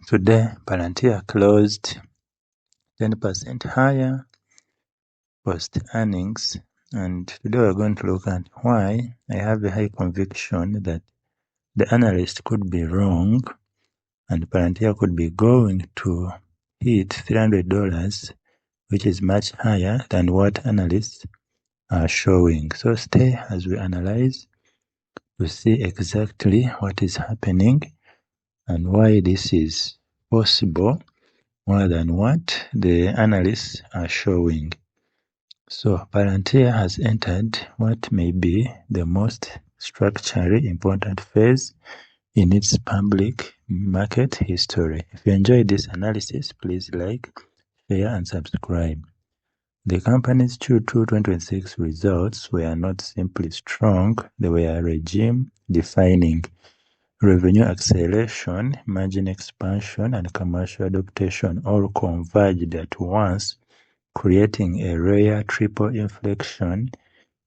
Today, Palantir closed 10% higher post earnings, and today we're going to look at why I have a high conviction that the analyst could be wrong and Palantir could be going to hit $300, which is much higher than what analysts are showing. So stay as we analyze to see exactly what is happening and why this is possible more than what the analysts are showing. So Palantir has entered what may be the most structurally important phase in its public market history. If you enjoyed this analysis, please like, share, and subscribe. The company's Q2 2026 results were not simply strong, they were regime-defining. Revenue acceleration, margin expansion, and commercial adaptation all converged at once, creating a rare triple inflection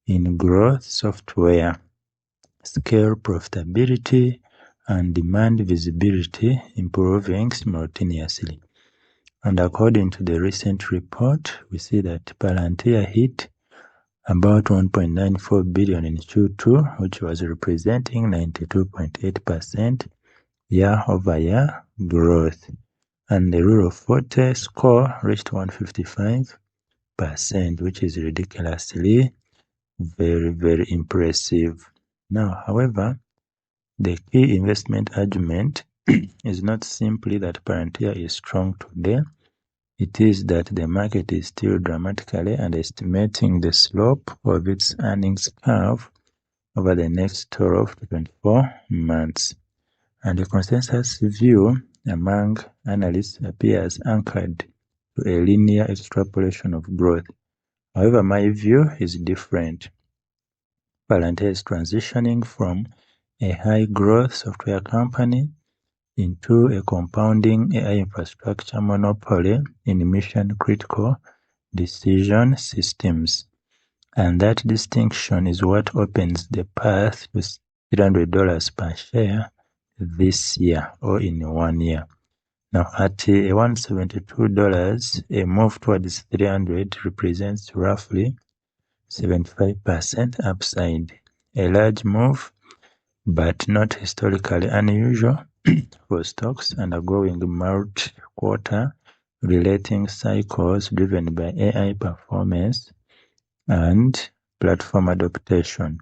in growth, software, scale profitability, and demand visibility improving simultaneously. And according to the recent report, we see that Palantir hit about 1.94 billion in Q2, which was representing 92.8% year-over-year growth. And the Rule of 40 score reached 155%, which is ridiculously very, very impressive. Now, however, the key investment argument is not simply that Palantir is strong today. It is that the market is still dramatically underestimating the slope of its earnings curve over the next 12 to 24 months. And the consensus view among analysts appears anchored to a linear extrapolation of growth. However, my view is different. Palantir is transitioning from a high-growth software company into a compounding AI infrastructure monopoly in mission-critical decision systems. And that distinction is what opens the path to $300 per share this year or in 1 year. Now, at $172, a move towards 300 represents roughly 75% upside. A large move, but not historically unusual for stocks undergoing multi-quarter relating cycles driven by AI performance and platform adaptation.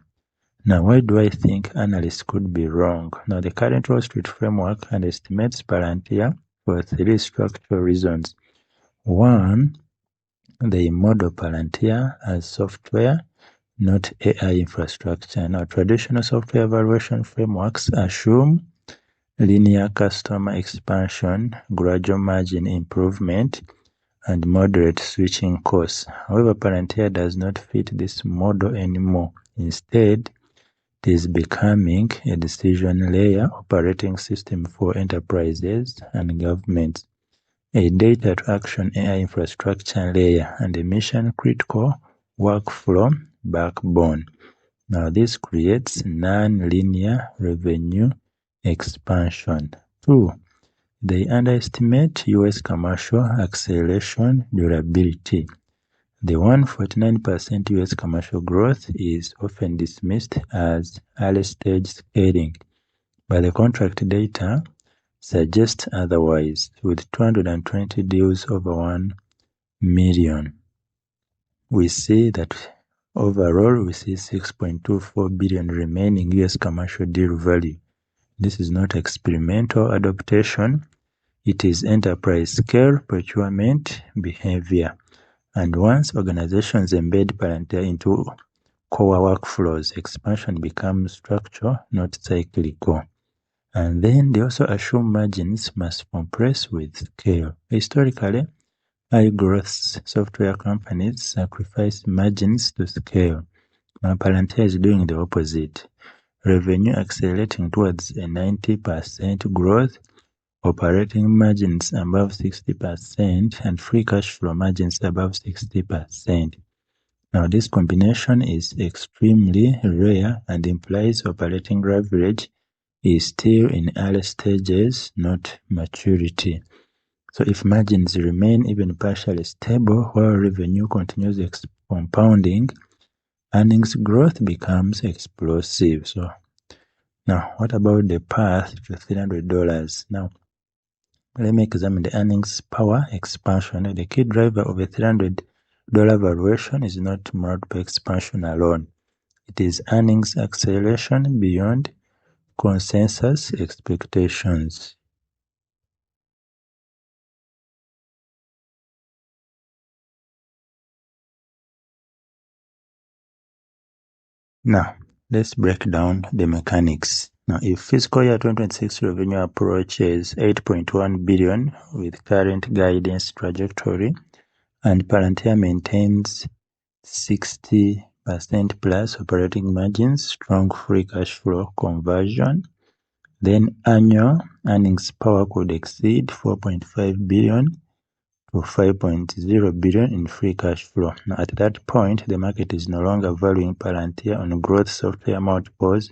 Now, why do I think analysts could be wrong? Now, the current Wall Street framework underestimates Palantir for 3 structural reasons. 1, they model Palantir as software, not AI infrastructure. Now, traditional software valuation frameworks assume linear customer expansion, gradual margin improvement, and moderate switching costs. However, Palantir does not fit this model anymore. Instead, it is becoming a decision layer operating system for enterprises and governments, a data-to-action AI infrastructure layer, and a mission-critical workflow backbone. Now, this creates non-linear revenue expansion. 2, they underestimate U.S. commercial acceleration durability. The 149% U.S. commercial growth is often dismissed as early-stage scaling, but the contract data suggests otherwise, with 220 deals over 1 million. We see that overall, we see 6.24 billion remaining U.S. commercial deal value. This is not experimental adaptation. It is enterprise-scale procurement behavior. And once organizations embed Palantir into core workflows, expansion becomes structural, not cyclical. And then they also assume margins must compress with scale. Historically, high-growth software companies sacrifice margins to scale. Now, Palantir is doing the opposite. Revenue accelerating towards a 90% growth, operating margins above 60%, and free cash flow margins above 60%. Now, this combination is extremely rare and implies operating leverage is still in early stages, not maturity. So if margins remain even partially stable while revenue continues compounding, earnings growth becomes explosive. So now, what about the path to $300? Now, let me examine the earnings power expansion. The key driver of a $300 valuation is not multiple expansion alone. It is earnings acceleration beyond consensus expectations. Now, let's break down the mechanics. Now, if fiscal year 2026 revenue approaches 8.1 billion with current guidance trajectory, and Palantir maintains 60% plus operating margins, strong free cash flow conversion, then annual earnings power could exceed 4.5 billion to 5.0 billion in free cash flow. Now, at that point, the market is no longer valuing Palantir on growth software multiples.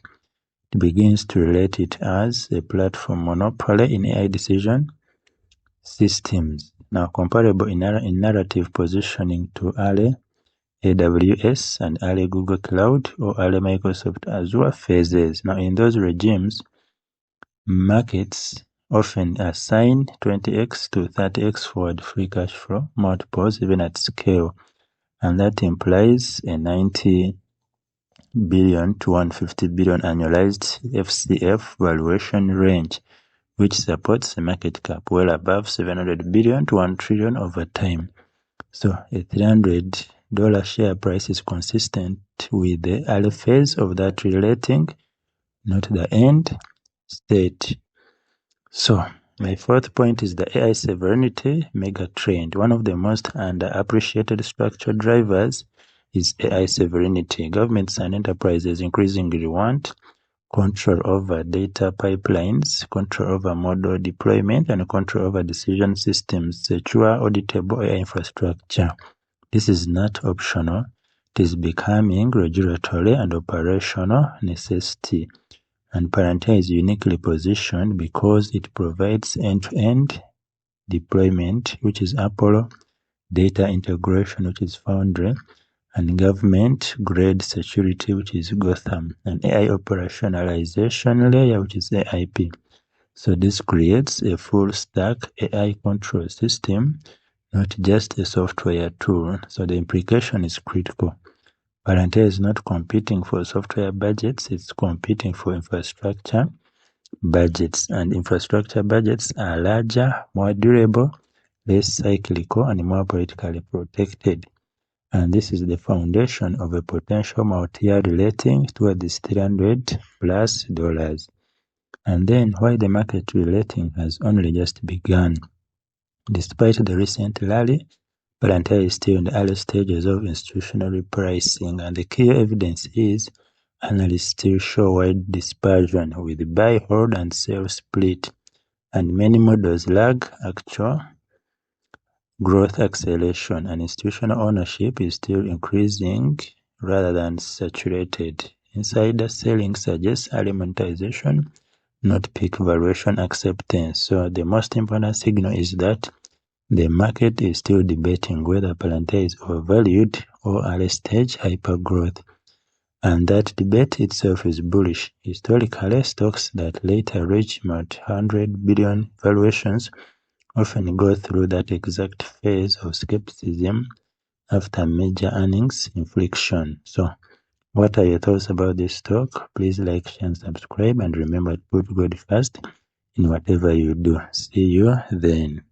It begins to relate it as a platform monopoly in AI decision systems. Now, comparable in narrative positioning to early AWS and early Google Cloud or early Microsoft Azure phases. Now, in those regimes, markets often assign 20x to 30x forward free cash flow multiples even at scale, and that implies a 90 billion to 150 billion annualized FCF valuation range, which supports a market cap well above 700 billion to 1 trillion over time. So a $300 share price is consistent with the early phase of that relating, not the end state. So my fourth point is the AI sovereignty mega trend. One of the most underappreciated structural drivers is AI sovereignty. Governments and enterprises increasingly want control over data pipelines, control over model deployment, and control over decision systems, secure, auditable AI infrastructure. This is not optional. It is becoming regulatory and operational necessity. And Palantir is uniquely positioned because it provides end-to-end deployment, which is Apollo, data integration, which is Foundry, and government-grade security, which is Gotham, and AI operationalization layer, which is AIP. So this creates a full-stack AI control system, not just a software tool. So the implication is critical. Palantir is not competing for software budgets, it's competing for infrastructure budgets. And infrastructure budgets are larger, more durable, less cyclical, and more politically protected. And this is the foundation of a potential multi-year relating toward this $300 plus. And then why the market relating has only just begun. Despite the recent rally, Palantir is still in the early stages of institutional repricing, and the key evidence is analysts still show wide dispersion with buy, hold, and sell split, and many models lag actual growth acceleration, and institutional ownership is still increasing rather than saturated. Insider selling suggests early monetization, not peak valuation acceptance. So the most important signal is that the market is still debating whether Palantir is overvalued or early stage hypergrowth, and that debate itself is bullish. Historically, stocks that later reach multi-100 billion valuations often go through that exact phase of skepticism after major earnings inflection. So, what are your thoughts about this stock? Please like, share, and subscribe, and remember to put God first in whatever you do. See you then.